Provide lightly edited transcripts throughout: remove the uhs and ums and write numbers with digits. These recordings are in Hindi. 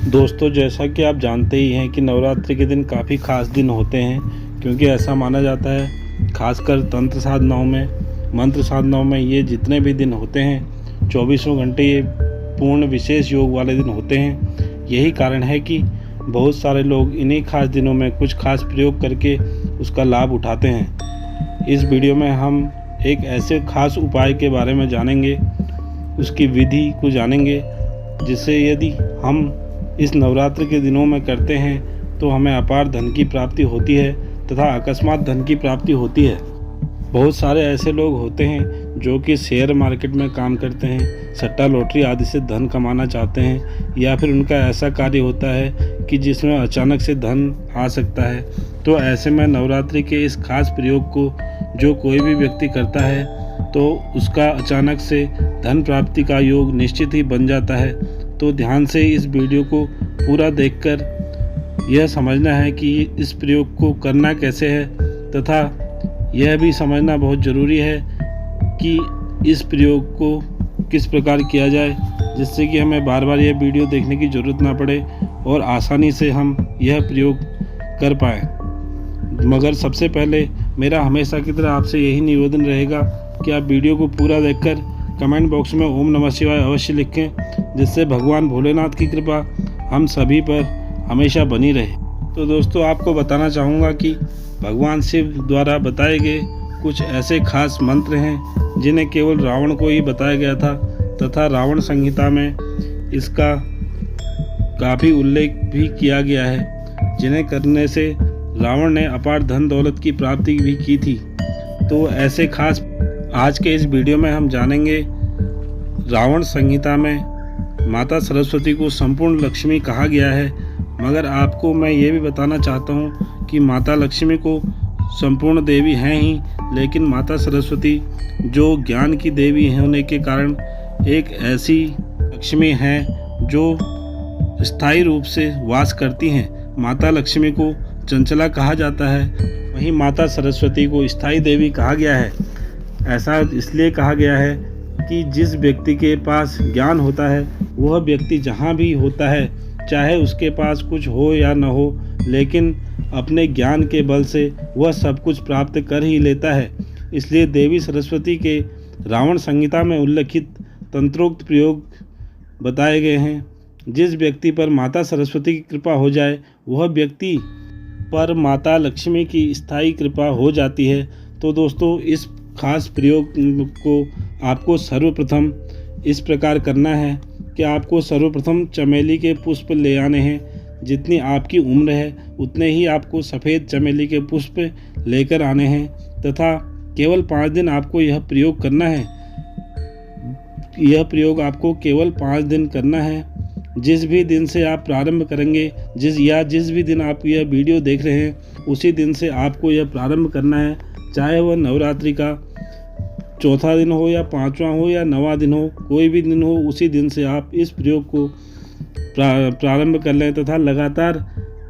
दोस्तों, जैसा कि आप जानते ही हैं कि नवरात्रि के दिन काफ़ी ख़ास दिन होते हैं, क्योंकि ऐसा माना जाता है खासकर तंत्र साधनाओं में, मंत्र साधनाओं में ये जितने भी दिन होते हैं 24 घंटे ये पूर्ण विशेष योग वाले दिन होते हैं। यही कारण है कि बहुत सारे लोग इन्हीं खास दिनों में कुछ खास प्रयोग करके उसका लाभ उठाते हैं। इस वीडियो में हम एक ऐसे खास उपाय के बारे में जानेंगे, उसकी विधि को जानेंगे, जिससे यदि हम इस नवरात्र के दिनों में करते हैं तो हमें अपार धन की प्राप्ति होती है तथा अकस्मात धन की प्राप्ति होती है। बहुत सारे ऐसे लोग होते हैं जो कि शेयर मार्केट में काम करते हैं, सट्टा लॉटरी आदि से धन कमाना चाहते हैं, या फिर उनका ऐसा कार्य होता है कि जिसमें अचानक से धन आ सकता है। तो ऐसे में नवरात्रि के इस खास प्रयोग को जो कोई भी व्यक्ति करता है तो उसका अचानक से धन प्राप्ति का योग निश्चित ही बन जाता है। तो ध्यान से इस वीडियो को पूरा देखकर यह समझना है कि इस प्रयोग को करना कैसे है, तथा यह भी समझना बहुत ज़रूरी है कि इस प्रयोग को किस प्रकार किया जाए, जिससे कि हमें बार बार यह वीडियो देखने की ज़रूरत ना पड़े और आसानी से हम यह प्रयोग कर पाएँ। मगर सबसे पहले मेरा हमेशा की तरह आपसे यही निवेदन रहेगा कि आप वीडियो को पूरा देखकर कमेंट बॉक्स में ओम नमः शिवाय अवश्य लिखें, जिससे भगवान भोलेनाथ की कृपा हम सभी पर हमेशा बनी रहे। तो दोस्तों, आपको बताना चाहूँगा कि भगवान शिव द्वारा बताए गए कुछ ऐसे खास मंत्र हैं जिन्हें केवल रावण को ही बताया गया था, तथा रावण संहिता में इसका काफ़ी उल्लेख भी किया गया है, जिन्हें करने से रावण ने अपार धन दौलत की प्राप्ति भी की थी। तो ऐसे खास आज के इस वीडियो में हम जानेंगे। रावण संहिता में माता सरस्वती को संपूर्ण लक्ष्मी कहा गया है, मगर आपको मैं ये भी बताना चाहता हूँ कि माता लक्ष्मी को संपूर्ण देवी हैं ही, लेकिन माता सरस्वती जो ज्ञान की देवी होने के कारण एक ऐसी लक्ष्मी हैं जो स्थायी रूप से वास करती हैं। माता लक्ष्मी को चंचला कहा जाता है, वहीं माता सरस्वती को स्थायी देवी कहा गया है। ऐसा इसलिए कहा गया है कि जिस व्यक्ति के पास ज्ञान होता है वह व्यक्ति जहाँ भी होता है, चाहे उसके पास कुछ हो या न हो, लेकिन अपने ज्ञान के बल से वह सब कुछ प्राप्त कर ही लेता है। इसलिए देवी सरस्वती के रावण संहिता में उल्लिखित तंत्रोक्त प्रयोग बताए गए हैं। जिस व्यक्ति पर माता सरस्वती की कृपा हो जाए वह व्यक्ति पर माता लक्ष्मी की स्थायी कृपा हो जाती है। तो दोस्तों, इस खास प्रयोग को आपको सर्वप्रथम इस प्रकार करना है कि आपको सर्वप्रथम चमेली के पुष्प ले आने हैं। जितनी आपकी उम्र है उतने ही आपको सफ़ेद चमेली के पुष्प लेकर आने हैं, तथा केवल 5 दिन आपको यह प्रयोग करना है। यह प्रयोग आपको केवल 5 दिन करना है। जिस भी दिन से आप प्रारंभ करेंगे, जिस भी दिन आप यह वीडियो देख रहे हैं, उसी दिन से आपको यह प्रारंभ करना है। चाहे वह नवरात्रि का चौथा दिन हो या 5वां हो या 9वां दिन हो, कोई भी दिन हो, उसी दिन से आप इस प्रयोग को प्रारंभ कर लें, तथा लगातार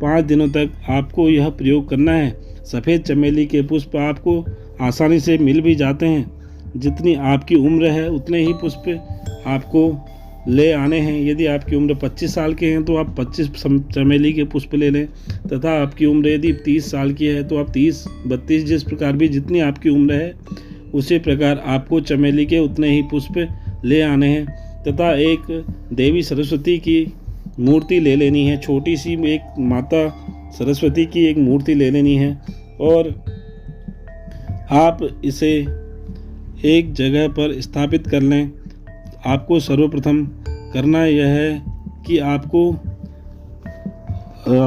5 दिनों तक आपको यह प्रयोग करना है। सफ़ेद चमेली के पुष्प आपको आसानी से मिल भी जाते हैं। जितनी आपकी उम्र है उतने ही पुष्प आपको ले आने हैं। यदि आपकी उम्र 25 साल के हैं तो आप 25 चमेली के पुष्प ले लें, तथा आपकी उम्र यदि 30 साल की है तो आप 30, 32, जिस प्रकार भी जितनी आपकी उम्र है उसी प्रकार आपको चमेली के उतने ही पुष्प ले आने हैं, तथा एक देवी सरस्वती की मूर्ति ले लेनी है। छोटी सी एक माता सरस्वती की एक मूर्ति ले लेनी है और आप इसे एक जगह पर स्थापित कर लें। आपको सर्वप्रथम करना यह है कि आपको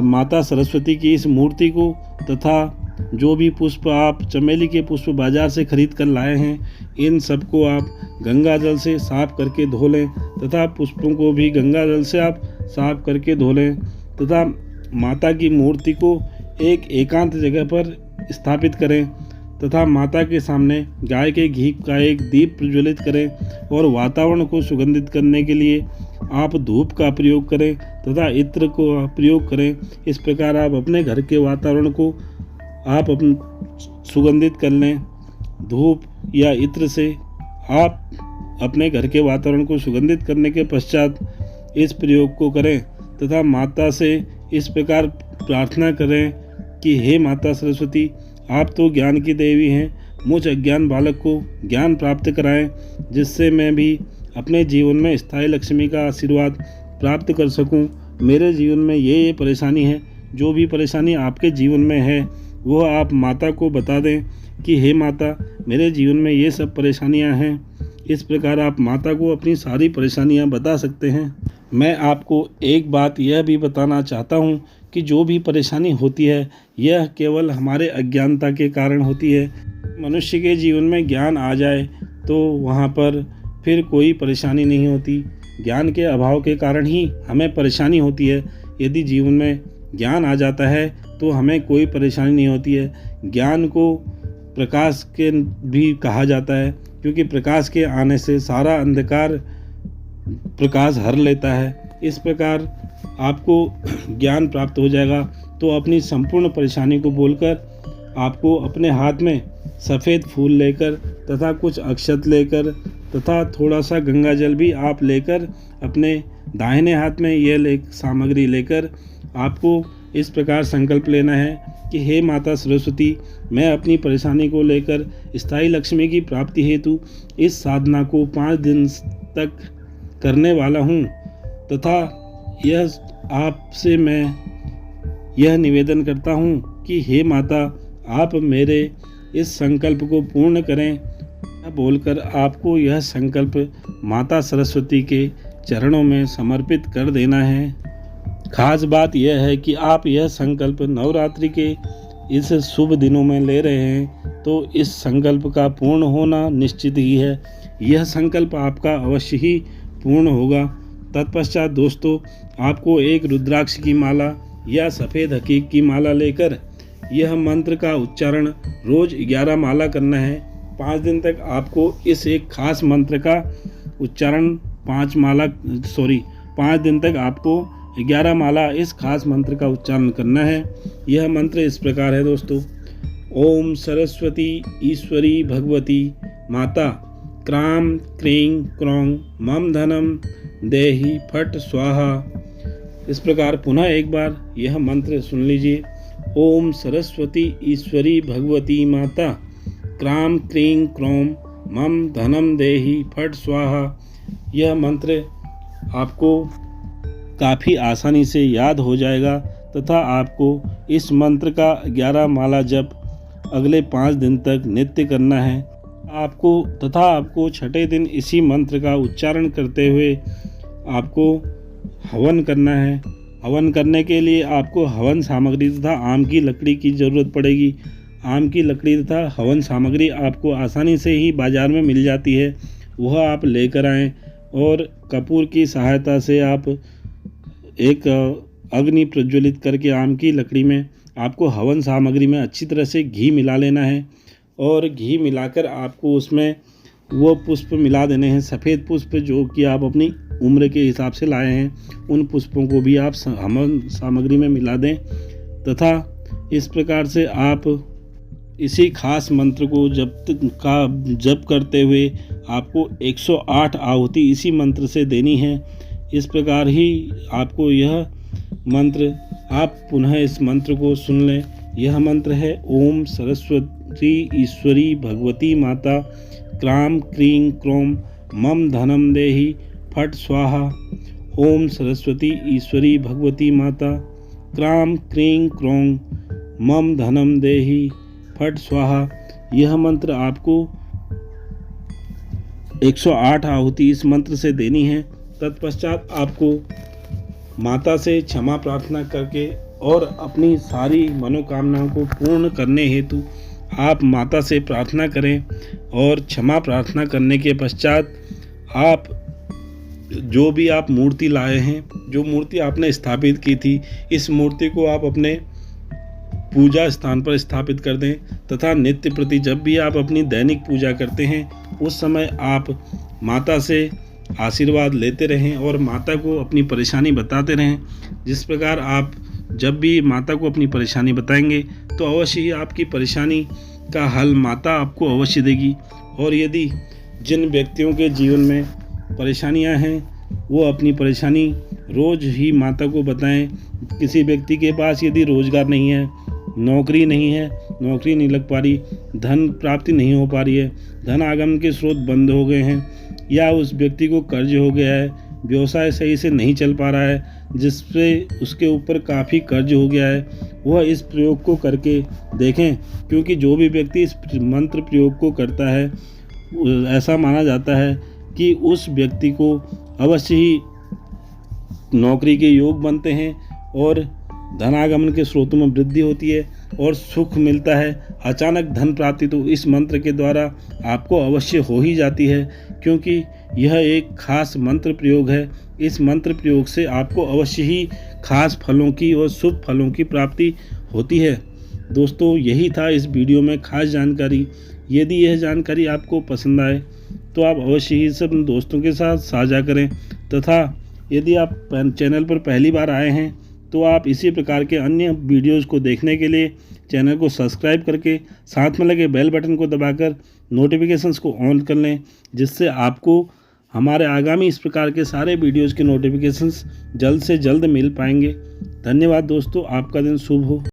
माता सरस्वती की इस मूर्ति को तथा जो भी पुष्प आप चमेली के पुष्प बाजार से खरीद कर लाए हैं, इन सबको आप गंगा जल से साफ करके धो लें, तथा पुष्पों को भी गंगा जल से आप साफ करके धो लें, तथा माता की मूर्ति को एक एकांत जगह पर स्थापित करें, तथा माता के सामने गाय के घी का एक दीप प्रज्वलित करें और वातावरण को सुगंधित करने के लिए आप धूप का प्रयोग करें तथा इत्र को प्रयोग करें। इस प्रकार आप अपने घर के वातावरण को आप सुगंधित कर लें। धूप या इत्र से आप अपने घर के वातावरण को सुगंधित करने के पश्चात इस प्रयोग को करें, तथा माता से इस प्रकार प्रार्थना करें कि हे माता सरस्वती, आप तो ज्ञान की देवी हैं, मुझ अज्ञान बालक को ज्ञान प्राप्त कराएं, जिससे मैं भी अपने जीवन में स्थायी लक्ष्मी का आशीर्वाद प्राप्त कर सकूं। मेरे जीवन में ये परेशानी है, जो भी परेशानी आपके जीवन में है वो आप माता को बता दें कि हे माता, मेरे जीवन में ये सब परेशानियां हैं। इस प्रकार आप माता को अपनी सारी परेशानियां बता सकते हैं। मैं आपको एक बात यह भी बताना चाहता हूं कि जो भी परेशानी होती है यह केवल हमारे अज्ञानता के कारण होती है। मनुष्य के जीवन में ज्ञान आ जाए तो वहाँ पर फिर कोई परेशानी नहीं होती। ज्ञान के अभाव के कारण ही हमें परेशानी होती है। यदि जीवन में ज्ञान आ जाता है तो हमें कोई परेशानी नहीं होती है। ज्ञान को प्रकाश के भी कहा जाता है, क्योंकि प्रकाश के आने से सारा अंधकार प्रकाश हर लेता है। इस प्रकार आपको ज्ञान प्राप्त हो जाएगा तो अपनी संपूर्ण परेशानी को बोलकर आपको अपने हाथ में सफ़ेद फूल लेकर तथा कुछ अक्षत लेकर तथा थोड़ा सा गंगा जल भी आप लेकर अपने दाहिने हाथ में यह सामग्री लेकर आपको इस प्रकार संकल्प लेना है कि हे माता सरस्वती, मैं अपनी परेशानी को लेकर स्थायी लक्ष्मी की प्राप्ति हेतु इस साधना को 5 दिन तक करने वाला हूँ, तथा यह आपसे मैं यह निवेदन करता हूँ कि हे माता, आप मेरे इस संकल्प को पूर्ण करें। बोलकर आपको यह संकल्प माता सरस्वती के चरणों में समर्पित कर देना है। खास बात यह है कि आप यह संकल्प नवरात्रि के इस शुभ दिनों में ले रहे हैं, तो इस संकल्प का पूर्ण होना निश्चित ही है। यह संकल्प आपका अवश्य ही पूर्ण होगा। तत्पश्चात दोस्तों, आपको एक रुद्राक्ष की माला या सफ़ेद हकीक की माला लेकर यह मंत्र का उच्चारण रोज़ 11 माला करना है। 5 दिन तक आपको इस एक खास मंत्र का उच्चारण 5 दिन तक आपको 11 माला इस खास मंत्र का उच्चारण करना है। यह मंत्र इस प्रकार है दोस्तों। ओम सरस्वती ईश्वरी भगवती माता क्राम क्रीं क्रों मम धनम देहि फट स्वाहा। इस प्रकार पुनः एक बार यह मंत्र सुन लीजिए। ओम सरस्वती ईश्वरी भगवती माता क्राम क्रीं क्रों मम धनम देहि फट स्वाहा। यह मंत्र आपको काफ़ी आसानी से याद हो जाएगा तथा आपको इस मंत्र का 11 माला जप अगले 5 दिन तक नित्य करना है। आपको छठे दिन इसी मंत्र का उच्चारण करते हुए आपको हवन करना है। हवन करने के लिए आपको हवन सामग्री तथा आम की लकड़ी की ज़रूरत पड़ेगी। आम की लकड़ी तथा हवन सामग्री आपको आसानी से ही बाज़ार में मिल जाती है, वह आप लेकर आएँ और कपूर की सहायता से आप एक अग्नि प्रज्वलित करके आम की लकड़ी में आपको हवन सामग्री में अच्छी तरह से घी मिला लेना है और घी मिलाकर आपको उसमें वो पुष्प मिला देने हैं, सफ़ेद पुष्प जो कि आप अपनी उम्र के हिसाब से लाए हैं। उन पुष्पों को भी आप हवन सामग्री में मिला दें तथा इस प्रकार से आप इसी खास मंत्र को जप करते हुए आपको 108 आहुति इसी मंत्र से देनी है। इस प्रकार ही आपको यह मंत्र, आप पुनः इस मंत्र को सुन लें। यह मंत्र है ओम सरस्वती ईश्वरी भगवती माता क्राम क्रीं क्रों मम धनम देहि फट स्वाहा। ओम सरस्वती ईश्वरी भगवती माता क्राम क्रीं क्रों मम धनम देहि फट स्वाहा। यह मंत्र आपको 108 आहुति इस मंत्र से देनी है। तत्पश्चात आपको माता से क्षमा प्रार्थना करके और अपनी सारी मनोकामनाओं को पूर्ण करने हेतु आप माता से प्रार्थना करें और क्षमा प्रार्थना करने के पश्चात आप जो भी आप मूर्ति लाए हैं, जो मूर्ति आपने स्थापित की थी, इस मूर्ति को आप अपने पूजा स्थान पर स्थापित कर दें तथा नित्य प्रति जब भी आप अपनी दैनिक पूजा करते हैं उस समय आप माता से आशीर्वाद लेते रहें और माता को अपनी परेशानी बताते रहें। जिस प्रकार आप जब भी माता को अपनी परेशानी बताएंगे तो अवश्य ही आपकी परेशानी का हल माता आपको अवश्य देगी। और यदि जिन व्यक्तियों के जीवन में परेशानियां हैं, वो अपनी परेशानी रोज़ ही माता को बताएं। किसी व्यक्ति के पास यदि रोज़गार नहीं है, नौकरी नहीं है, नौकरी नहीं लग पा रही, धन प्राप्ति नहीं हो पा रही है, धन आगमन के स्रोत बंद हो गए हैं, या उस व्यक्ति को कर्ज हो गया है, व्यवसाय सही से नहीं चल पा रहा है, जिससे उसके ऊपर काफ़ी कर्ज हो गया है, वह इस प्रयोग को करके देखें। क्योंकि जो भी व्यक्ति इस मंत्र प्रयोग को करता है, ऐसा माना जाता है कि उस व्यक्ति को अवश्य ही नौकरी के योग बनते हैं और धनागमन के स्रोतों में वृद्धि होती है और सुख मिलता है। अचानक धन प्राप्ति तो इस मंत्र के द्वारा आपको अवश्य हो ही जाती है, क्योंकि यह एक खास मंत्र प्रयोग है। इस मंत्र प्रयोग से आपको अवश्य ही खास फलों की और शुभ फलों की प्राप्ति होती है। दोस्तों, यही था इस वीडियो में खास जानकारी। यदि यह जानकारी आपको पसंद आए तो आप अवश्य ही सब दोस्तों के साथ साझा करें, तथा यदि आप चैनल पर पहली बार आए हैं तो आप इसी प्रकार के अन्य वीडियोस को देखने के लिए चैनल को सब्सक्राइब करके साथ में लगे बेल बटन को दबाकर नोटिफिकेशंस को ऑन कर लें, जिससे आपको हमारे आगामी इस प्रकार के सारे वीडियोस के नोटिफिकेशंस जल्द से जल्द मिल पाएंगे। धन्यवाद दोस्तों, आपका दिन शुभ हो।